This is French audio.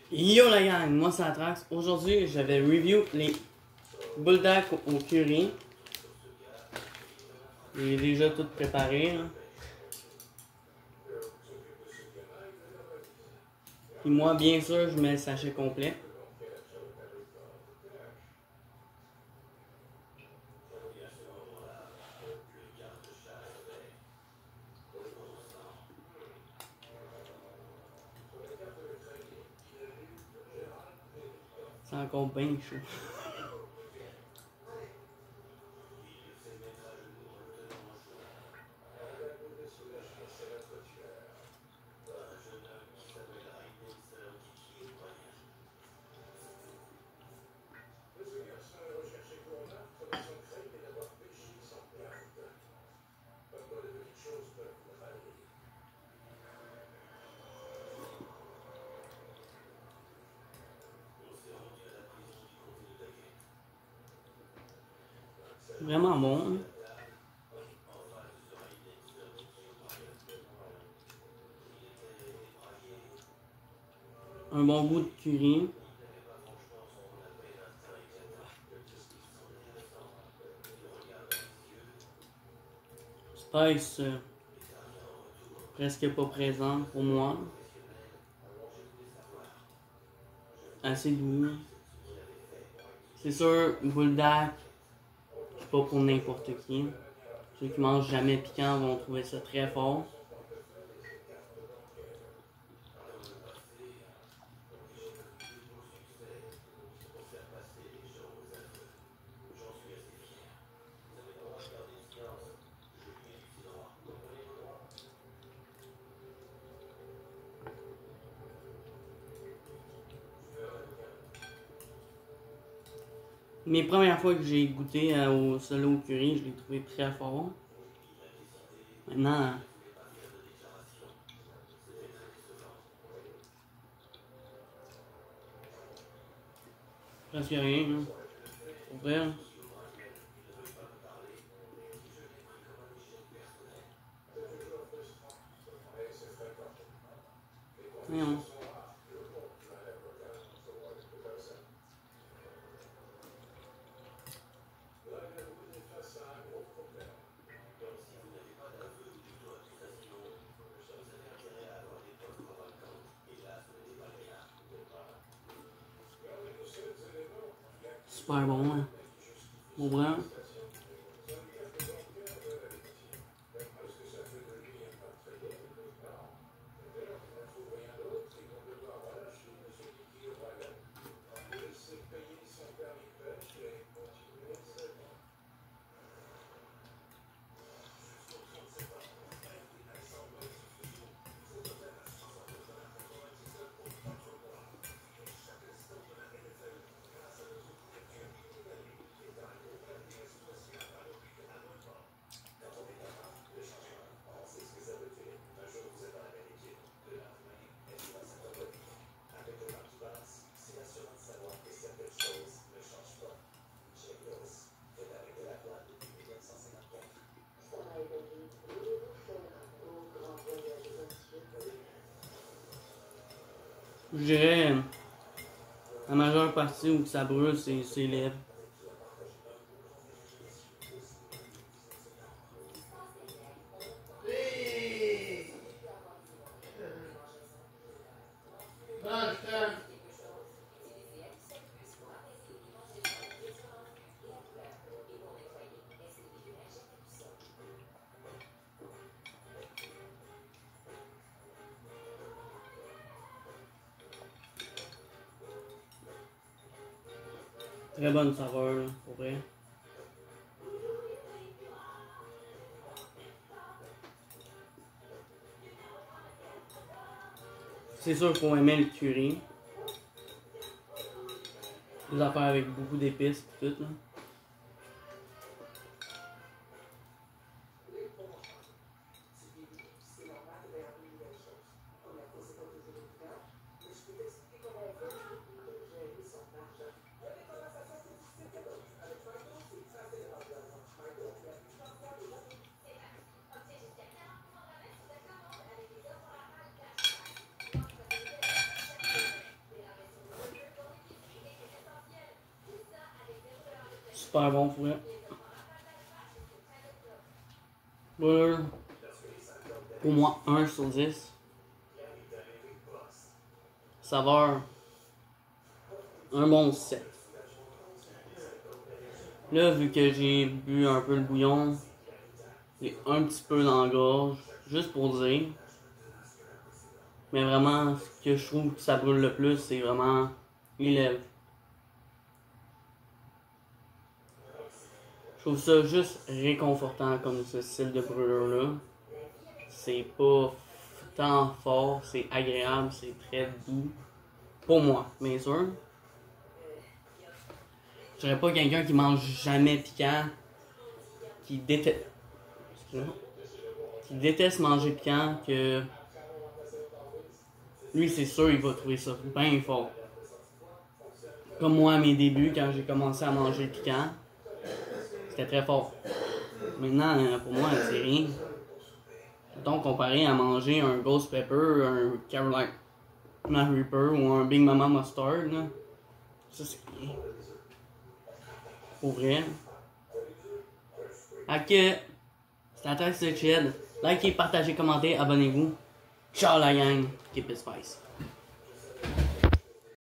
Yo la gang, moi c'est Atrax. Aujourd'hui, je vais review les bulldogs au curry. Il est déjà tout préparé. Hein. Puis moi, bien sûr, je mets le sachet complet. C'est encore bien chaud. Vraiment bon. Un bon goût de curry. Spice presque pas présent pour moi. Assez doux. C'est sûr, bulldog, c'est pas pour n'importe qui. Ceux qui mangent jamais piquant vont trouver ça très fort. Mes premières fois que j'ai goûté au solo curry, je l'ai trouvé très fort. Maintenant, presque rien, hein. Pour vrai. Voyons. Super bon, hein. Pour vrai. Je dirais, la majeure partie où ça brûle, c'est ses lèvres. Très bonne saveur, là, pour vrai. C'est sûr qu'il faut aimer le curry. Des affaires avec beaucoup d'épices et tout, là. super bon pour vrai. Voilà. Pour moi, 1 sur 10. Saveur, un bon 7. Là, vu que j'ai bu un peu le bouillon, j'ai un petit peu dans la gorge, juste pour dire. Mais vraiment, ce que je trouve que ça brûle le plus, c'est vraiment les lèvres. Je trouve ça juste réconfortant comme ce style de brûlure-là. C'est pas tant fort, c'est agréable, c'est très doux. Pour moi, bien sûr. Je serais pas quelqu'un qui mange jamais piquant, qui déteste. Qui déteste manger piquant, que lui, c'est sûr, il va trouver ça bien fort. Comme moi à mes débuts, quand j'ai commencé à manger piquant, c'était très fort. Maintenant, pour moi, c'est rien. Donc, comparé à manger un Ghost Pepper, un Carolina Reaper ou un Big Mama Mustard, là, ça c'est rien. Pour vrai. Fait que, c'était la taxe de Ched. Likez, partagez, commentez, abonnez-vous. Ciao la gang, keep it spice.